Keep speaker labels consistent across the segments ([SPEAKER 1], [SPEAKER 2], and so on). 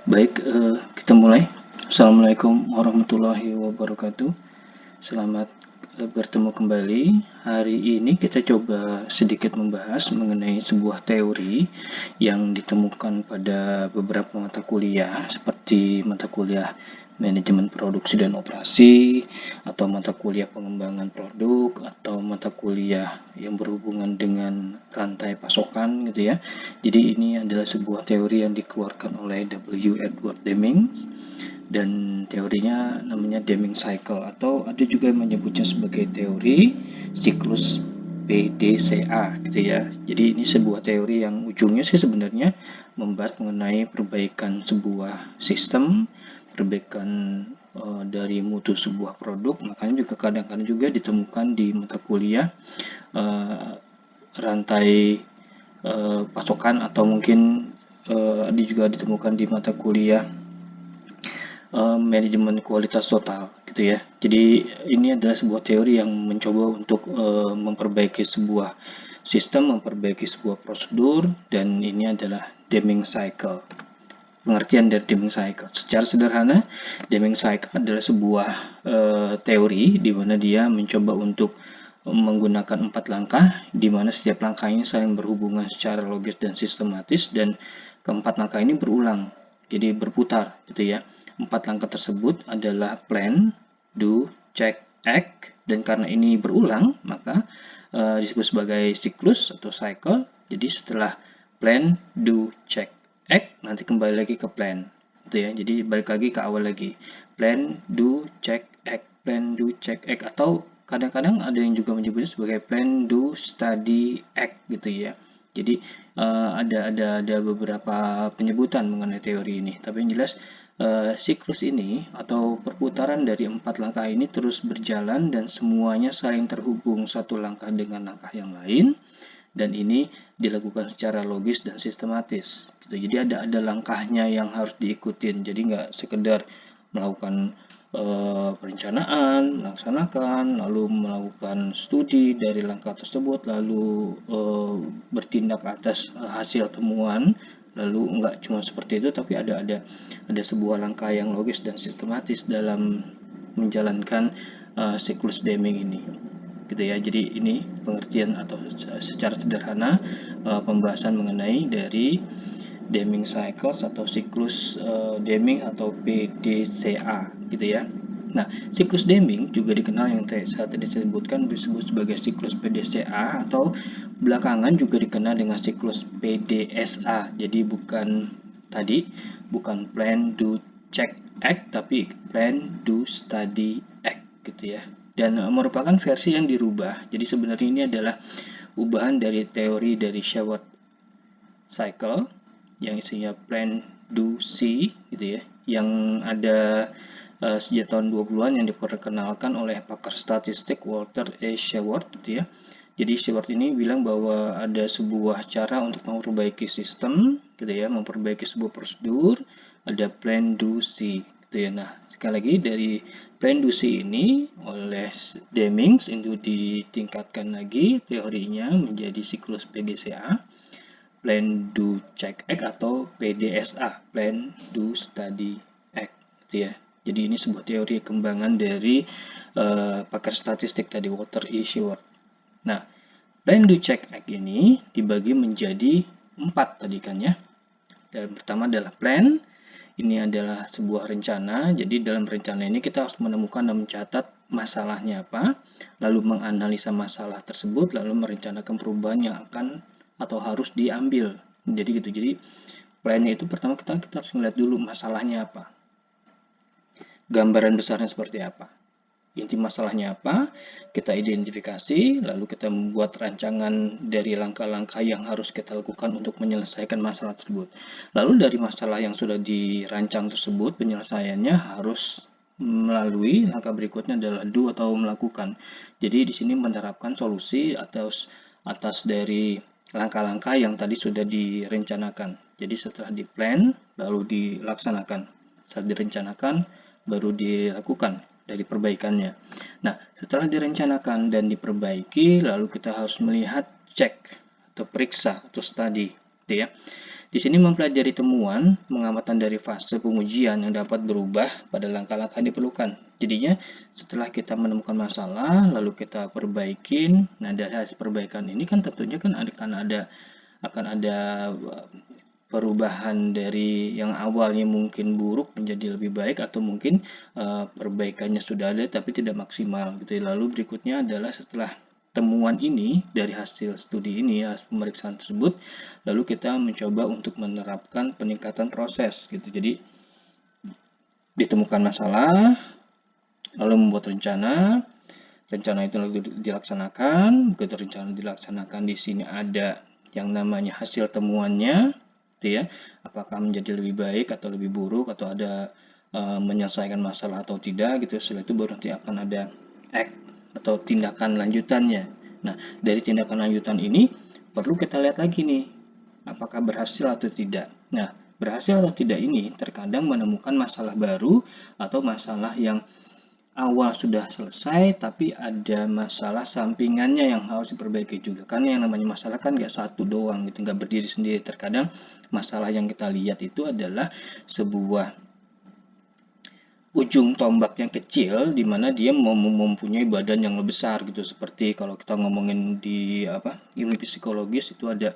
[SPEAKER 1] Baik, kita mulai. Assalamualaikum warahmatullahi wabarakatuh. Selamat bertemu kembali. Hari ini kita coba sedikit membahas mengenai sebuah teori yang ditemukan pada beberapa mata kuliah, seperti mata kuliah manajemen produksi dan operasi, atau mata kuliah pengembangan produk, atau mata kuliah yang berhubungan dengan rantai pasokan gitu ya. Jadi ini adalah sebuah teori yang dikeluarkan oleh W. Edward Deming, dan teorinya namanya Deming Cycle, atau ada juga yang menyebutnya sebagai teori siklus PDCA gitu ya. Jadi ini sebuah teori yang ujungnya sih sebenarnya membahas mengenai perbaikan sebuah sistem, perbaikan dari mutu sebuah produk. Makanya juga kadang-kadang juga ditemukan di mata kuliah rantai pasokan, atau mungkin juga ditemukan di mata kuliah manajemen kualitas total gitu ya. Jadi ini adalah sebuah teori yang mencoba untuk memperbaiki sebuah sistem, memperbaiki sebuah prosedur, dan ini adalah Deming Cycle. Pengertian dari Deming Cycle secara sederhana, Deming Cycle adalah sebuah teori di mana dia mencoba untuk menggunakan 4 langkah, di mana setiap langkah ini saling berhubungan secara logis dan sistematis, dan keempat langkah ini berulang, jadi berputar gitu ya. 4 langkah tersebut adalah plan, do, check, act, dan karena ini berulang maka disebut sebagai siklus atau cycle. Jadi setelah plan, do, check, act, nanti kembali lagi ke plan gitu ya. Jadi balik lagi ke awal lagi, plan, do, check, act, plan, do, check, act, atau kadang-kadang ada yang juga menyebutnya sebagai plan, do, study, act gitu ya. Jadi ada beberapa penyebutan mengenai teori ini, tapi yang jelas siklus ini atau perputaran dari 4 langkah ini terus berjalan dan semuanya saling terhubung satu langkah dengan langkah yang lain, dan ini dilakukan secara logis dan sistematis gitu. Jadi ada langkahnya yang harus diikutin, jadi nggak sekedar melakukan perencanaan, melaksanakan, lalu melakukan studi dari langkah tersebut, lalu bertindak atas hasil temuan, lalu nggak cuma seperti itu, tapi ada sebuah langkah yang logis dan sistematis dalam menjalankan siklus Deming ini gitu ya. Jadi ini pengertian atau secara sederhana pembahasan mengenai dari Deming Cycles atau siklus Deming atau PDCA gitu ya. Nah, siklus Deming juga dikenal yang saat tadi disebutkan disebut sebagai siklus PDCA, atau belakangan juga dikenal dengan siklus PDSA. Jadi bukan plan, do, check, act, tapi plan, do, study, act gitu ya. Dan merupakan versi yang dirubah. Jadi sebenarnya ini adalah ubahan dari teori dari Sheward Cycle yang isinya plan, do, see gitu ya, yang ada sejak tahun 20-an yang diperkenalkan oleh pakar statistik Walter E. Sheward gitu ya. Jadi Sheward ini bilang bahwa ada sebuah cara untuk memperbaiki sistem gitu ya, memperbaiki sebuah prosedur, ada plan, do, see gitu ya. Nah, sekali lagi dari plan, do, see ini oleh Deming itu ditingkatkan lagi teorinya menjadi siklus PDCA, plan, do, check, act, atau PDSA, plan, do, study, act gitu ya. Jadi ini sebuah teori kembangan dari pakar statistik tadi, Walter E. Sheward. Nah, plan, do, check, act ini dibagi menjadi 4 tadi kan ya. Dan pertama adalah plan. Ini adalah sebuah rencana. Jadi dalam rencana ini kita harus menemukan dan mencatat masalahnya apa, lalu menganalisa masalah tersebut, lalu merencanakan perubahan yang akan atau harus diambil. Jadi gitu. Jadi plannya itu pertama kita harus melihat dulu masalahnya apa, gambaran besarnya seperti apa, inti masalahnya apa, kita identifikasi, lalu kita membuat rancangan dari langkah-langkah yang harus kita lakukan untuk menyelesaikan masalah tersebut. Lalu dari masalah yang sudah dirancang tersebut, penyelesaiannya harus melalui langkah berikutnya adalah do atau melakukan. Jadi di sini menerapkan solusi atas dari langkah-langkah yang tadi sudah direncanakan. Jadi setelah di plan baru dilaksanakan. Saat direncanakan baru dilakukan dari perbaikannya. Nah, setelah direncanakan dan diperbaiki, lalu kita harus melihat cek atau periksa atau study gitu ya. Di sini mempelajari temuan, pengamatan dari fase pengujian yang dapat berubah pada langkah-langkah yang diperlukan. Jadinya setelah kita menemukan masalah, lalu kita perbaikin. Nah, dari hasil perbaikan ini kan tentunya kan akan ada perubahan dari yang awalnya mungkin buruk menjadi lebih baik, atau mungkin perbaikannya sudah ada tapi tidak maksimal gitu. Lalu berikutnya adalah setelah temuan ini dari hasil studi ini, hasil pemeriksaan tersebut, lalu kita mencoba untuk menerapkan peningkatan proses gitu. Jadi ditemukan masalah, lalu membuat rencana itu lalu dilaksanakan. Begitu rencana dilaksanakan, di sini ada yang namanya hasil temuannya gitu ya, apakah menjadi lebih baik atau lebih buruk, atau ada menyelesaikan masalah atau tidak gitu. Setelah itu baru nanti akan ada act atau tindakan lanjutannya. Nah, dari tindakan lanjutan ini perlu kita lihat lagi nih, apakah berhasil atau tidak. Nah, berhasil atau tidak ini terkadang menemukan masalah baru atau masalah yang awal sudah selesai tapi ada masalah sampingannya yang harus diperbaiki juga. Karena yang namanya masalah kan nggak satu doang gitu, nggak berdiri sendiri. Terkadang masalah yang kita lihat itu adalah sebuah ujung tombak yang kecil di mana dia mempunyai badan yang lebih besar gitu. Seperti kalau kita ngomongin di ilmu psikologis itu ada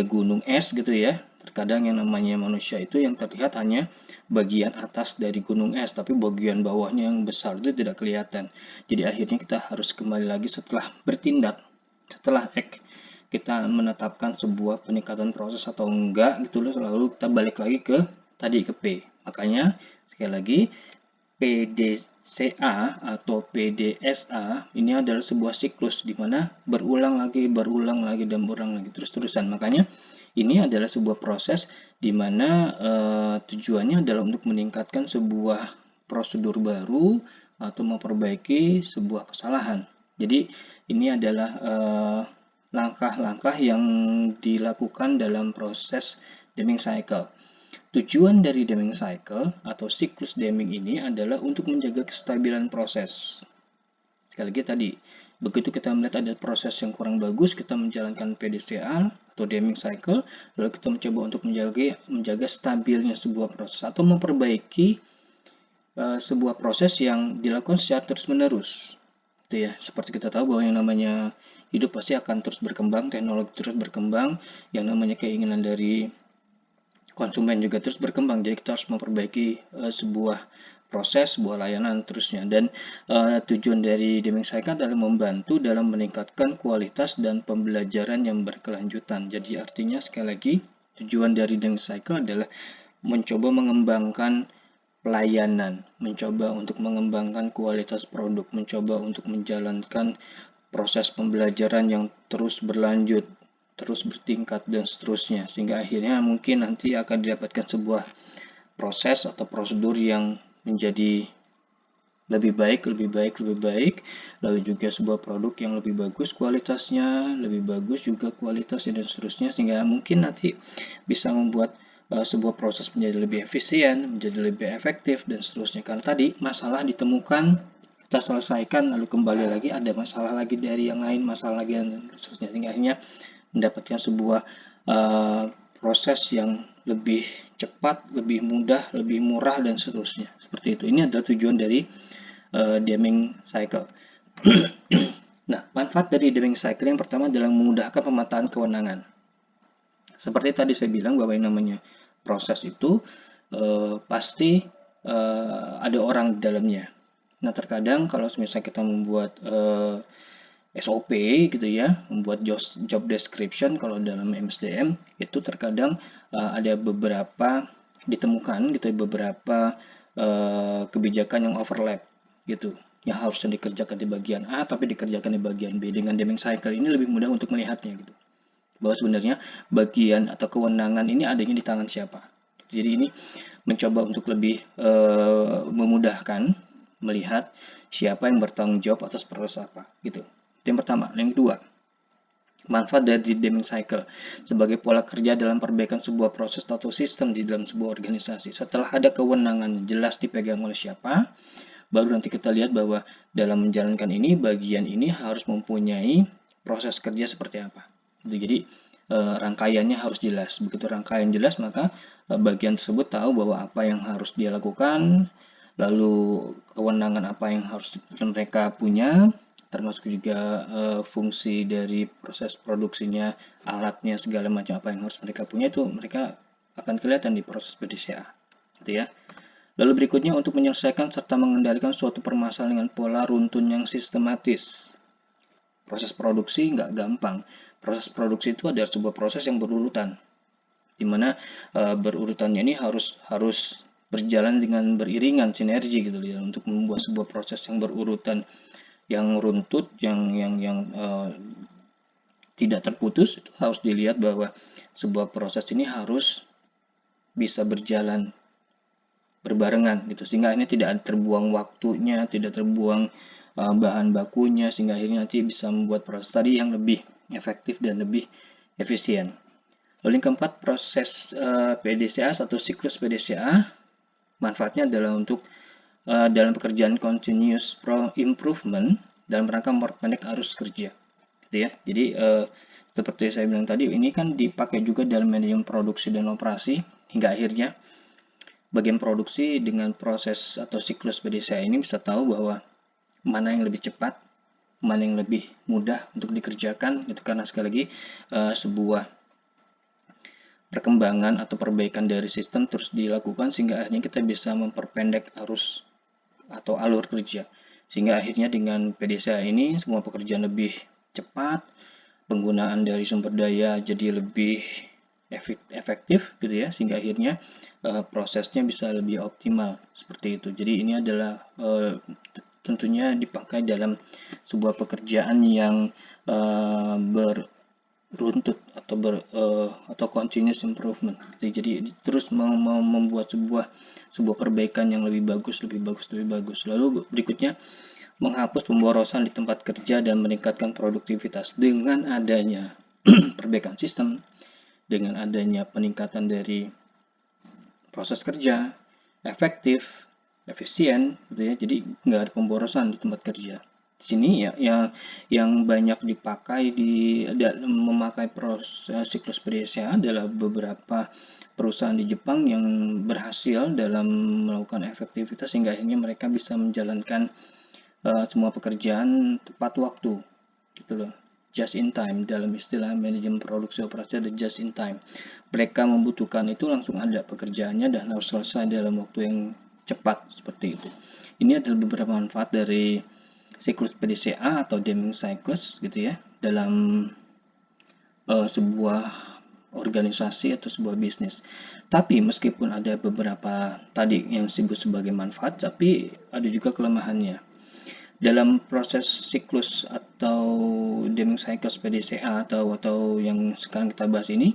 [SPEAKER 1] gunung es gitu ya. Terkadang yang namanya manusia itu yang terlihat hanya bagian atas dari gunung es, tapi bagian bawahnya yang besar itu tidak kelihatan. Jadi akhirnya kita harus kembali lagi setelah bertindak, setelah kita menetapkan sebuah peningkatan proses atau enggak gitu loh, lalu kita balik lagi ke tadi ke P. Makanya sekali lagi, PDCA atau PDSA ini adalah sebuah siklus di mana berulang lagi dan berulang lagi terus-terusan. Makanya ini adalah sebuah proses di mana tujuannya adalah untuk meningkatkan sebuah prosedur baru atau memperbaiki sebuah kesalahan. Jadi ini adalah langkah-langkah yang dilakukan dalam proses Deming Cycle. Tujuan dari Deming Cycle atau siklus Deming ini adalah untuk menjaga kestabilan proses. Sekali lagi tadi, begitu kita melihat ada proses yang kurang bagus, kita menjalankan PDCA atau Deming Cycle, lalu kita mencoba untuk menjaga stabilnya sebuah proses atau memperbaiki sebuah proses yang dilakukan secara terus-menerus. Itu ya, seperti kita tahu bahwa yang namanya hidup pasti akan terus berkembang, teknologi terus berkembang, yang namanya keinginan dari konsumen juga terus berkembang. Jadi kita harus memperbaiki sebuah proses, sebuah layanan terusnya. Dan tujuan dari Deming Cycle adalah membantu dalam meningkatkan kualitas dan pembelajaran yang berkelanjutan. Jadi artinya sekali lagi, tujuan dari Deming Cycle adalah mencoba mengembangkan pelayanan, mencoba untuk mengembangkan kualitas produk, mencoba untuk menjalankan proses pembelajaran yang terus berlanjut, terus bertingkat dan seterusnya, sehingga akhirnya mungkin nanti akan didapatkan sebuah proses atau prosedur yang menjadi lebih baik, lalu juga sebuah produk yang lebih bagus kualitasnya, lebih bagus juga kualitasnya dan seterusnya, sehingga mungkin nanti bisa membuat sebuah proses menjadi lebih efisien, menjadi lebih efektif dan seterusnya. Karena tadi masalah ditemukan, kita selesaikan, lalu kembali lagi ada masalah lagi dari yang lain, masalah lagi dan seterusnya, sehingga akhirnya mendapatkan sebuah proses yang lebih cepat, lebih mudah, lebih murah dan seterusnya. Seperti itu. Ini adalah tujuan dari Deming Cycle. Nah, manfaat dari Deming Cycle yang pertama adalah memudahkan pemetaan kewenangan. Seperti tadi saya bilang bahwa yang namanya proses itu pasti ada orang di dalamnya. Nah, terkadang kalau misalnya kita membuat SOP gitu ya, membuat job description kalau dalam MSDM itu terkadang ada beberapa ditemukan gitu, beberapa kebijakan yang overlap gitu, yang harusnya dikerjakan di bagian A tapi dikerjakan di bagian B. Dengan Deming Cycle ini lebih mudah untuk melihatnya gitu, bahwa sebenarnya bagian atau kewenangan ini adanya di tangan siapa. Jadi ini mencoba untuk lebih memudahkan melihat siapa yang bertanggung jawab atas proses apa gitu. Yang pertama. Yang kedua, manfaat dari Deming Cycle sebagai pola kerja dalam perbaikan sebuah proses atau sistem di dalam sebuah organisasi. Setelah ada kewenangan jelas dipegang oleh siapa, baru nanti kita lihat bahwa dalam menjalankan ini, bagian ini harus mempunyai proses kerja seperti apa. Jadi rangkaiannya harus jelas. Begitu rangkaian jelas, maka bagian tersebut tahu bahwa apa yang harus dia lakukan, lalu kewenangan apa yang harus mereka punya, termasuk juga fungsi dari proses produksinya, alatnya, segala macam apa yang harus mereka punya, itu mereka akan kelihatan di proses PDCA, gitu ya. Lalu berikutnya, untuk menyelesaikan serta mengendalikan suatu permasalahan dengan pola runtun yang sistematis. Proses produksi nggak gampang. Proses produksi itu adalah sebuah proses yang berurutan, di mana berurutannya ini harus berjalan dengan beriringan, sinergi gitu ya, untuk membuat sebuah proses yang berurutan, yang runtut, yang tidak terputus. Itu harus dilihat bahwa sebuah proses ini harus bisa berjalan berbarengan gitu, sehingga ini tidak terbuang waktunya, tidak terbuang bahan bakunya, sehingga akhirnya nanti bisa membuat proses tadi yang lebih efektif dan lebih efisien. Lalu yang keempat, proses PDCA atau siklus PDCA, manfaatnya adalah untuk dalam pekerjaan continuous improvement dalam rangka memperpendek arus kerja, gitu ya. Jadi seperti saya bilang tadi, ini kan dipakai juga dalam manajemen produksi dan operasi, hingga akhirnya bagian produksi dengan proses atau siklus PDCA ini bisa tahu bahwa mana yang lebih cepat, mana yang lebih mudah untuk dikerjakan, gitu. Karena sekali lagi sebuah perkembangan atau perbaikan dari sistem terus dilakukan, sehingga akhirnya kita bisa memperpendek arus atau alur kerja, sehingga akhirnya dengan PDCA ini semua pekerjaan lebih cepat, penggunaan dari sumber daya jadi lebih efektif gitu ya, sehingga akhirnya prosesnya bisa lebih optimal seperti itu. Jadi ini adalah tentunya dipakai dalam sebuah pekerjaan yang beruntut atau continuous improvement. Jadi terus membuat sebuah perbaikan yang lebih bagus. Lalu berikutnya, menghapus pemborosan di tempat kerja dan meningkatkan produktivitas dengan adanya perbaikan sistem, dengan adanya peningkatan dari proses kerja, efektif, efisien, gitu ya. Jadi nggak ada pemborosan di tempat kerja. Di sini ya, yang banyak dipakai memakai proses siklus PDCA adalah beberapa perusahaan di Jepang yang berhasil dalam melakukan efektivitas, sehingga akhirnya mereka bisa menjalankan semua pekerjaan tepat waktu, gitu loh. Just in time, dalam istilah manajemen produksi operasi ada just in time. Mereka membutuhkan itu langsung ada pekerjaannya dan harus selesai dalam waktu yang cepat, seperti itu. Ini adalah beberapa manfaat dari siklus PDCA atau Deming Cycles, gitu ya, dalam sebuah organisasi atau sebuah bisnis. Tapi meskipun ada beberapa tadi yang disebut sebagai manfaat, tapi ada juga kelemahannya. Dalam proses siklus atau Deming Cycles PDCA atau yang sekarang kita bahas ini,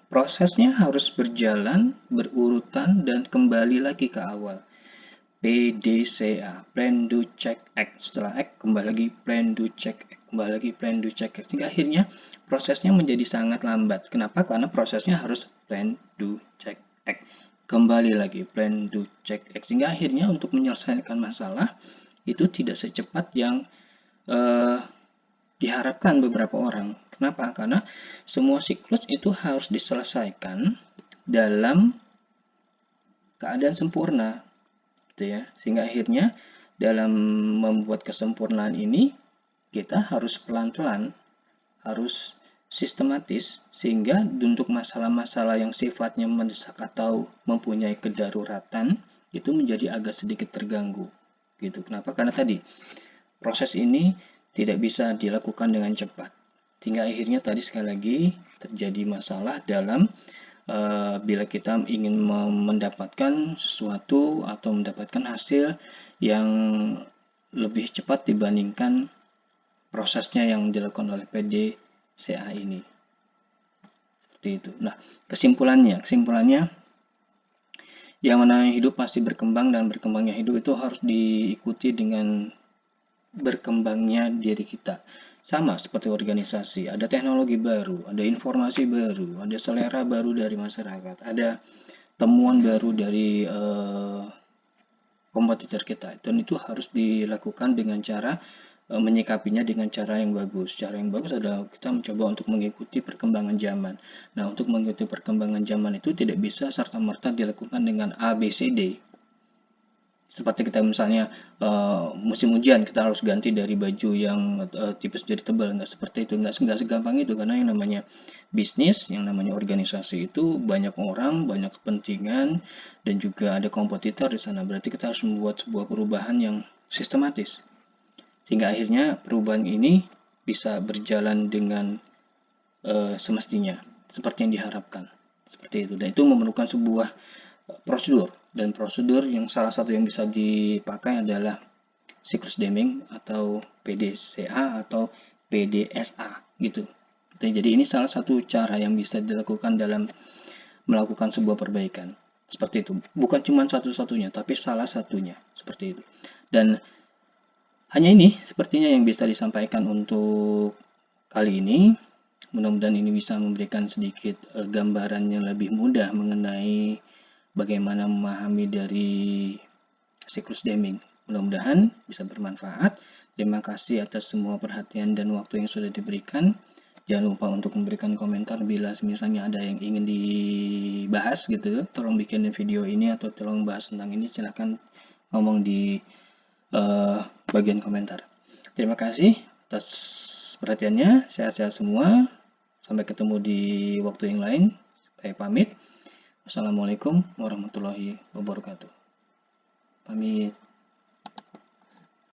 [SPEAKER 1] prosesnya harus berjalan berurutan dan kembali lagi ke awal. PDCA, Plan, Do, Check, Act. Setelah Act, kembali lagi Plan, Do, Check, Act. Kembali lagi Plan, Do, Check, Act. Sehingga akhirnya prosesnya menjadi sangat lambat. Kenapa? Karena prosesnya harus Plan, Do, Check, Act. Kembali lagi Plan, Do, Check, Act. Sehingga akhirnya untuk menyelesaikan masalah itu tidak secepat yang diharapkan beberapa orang. Kenapa? Karena semua siklus itu harus diselesaikan dalam keadaan sempurna, gitu ya. Sehingga akhirnya dalam membuat kesempurnaan ini kita harus pelan-pelan, harus sistematis, sehingga untuk masalah-masalah yang sifatnya mendesak atau mempunyai kedaruratan itu menjadi agak sedikit terganggu, gitu. Kenapa? Karena tadi proses ini tidak bisa dilakukan dengan cepat, sehingga akhirnya tadi sekali lagi terjadi masalah dalam bila kita ingin mendapatkan sesuatu atau mendapatkan hasil yang lebih cepat dibandingkan prosesnya yang dilakukan oleh PDCA ini. Seperti itu. Nah, kesimpulannya yang namanya hidup pasti berkembang, dan berkembangnya hidup itu harus diikuti dengan berkembangnya diri kita. Sama seperti organisasi, ada teknologi baru, ada informasi baru, ada selera baru dari masyarakat, ada temuan baru dari kompetitor kita, dan itu harus dilakukan dengan cara menyikapinya dengan cara yang bagus. Cara yang bagus adalah kita mencoba untuk mengikuti perkembangan zaman. Nah, untuk mengikuti perkembangan zaman itu tidak bisa serta-merta dilakukan dengan A, B, C, D. Seperti kita misalnya musim hujan kita harus ganti dari baju yang tipis jadi tebal, nggak seperti itu, nggak segampang itu, karena yang namanya bisnis, yang namanya organisasi itu banyak orang, banyak kepentingan, dan juga ada kompetitor di sana. Berarti kita harus membuat sebuah perubahan yang sistematis, sehingga akhirnya perubahan ini bisa berjalan dengan semestinya, seperti yang diharapkan. Seperti itu. Dan itu memerlukan sebuah prosedur. Dan prosedur yang salah satu yang bisa dipakai adalah siklus Deming atau PDCA atau PDSA gitu. Jadi ini salah satu cara yang bisa dilakukan dalam melakukan sebuah perbaikan. Seperti itu. Bukan cuma satu-satunya, tapi salah satunya. Seperti itu. Dan hanya ini sepertinya yang bisa disampaikan untuk kali ini. Mudah-mudahan ini bisa memberikan sedikit gambaran yang lebih mudah mengenai bagaimana memahami dari siklus Deming. Mudah-mudahan bisa bermanfaat. Terima kasih atas semua perhatian dan waktu yang sudah diberikan. Jangan lupa untuk memberikan komentar bila misalnya ada yang ingin dibahas gitu. Tolong bikin video ini atau tolong bahas tentang ini. Silahkan ngomong di bagian komentar. Terima kasih atas perhatiannya. Sehat-sehat semua. Sampai ketemu di waktu yang lain. Saya pamit. Assalamualaikum warahmatullahi wabarakatuh. Pamit.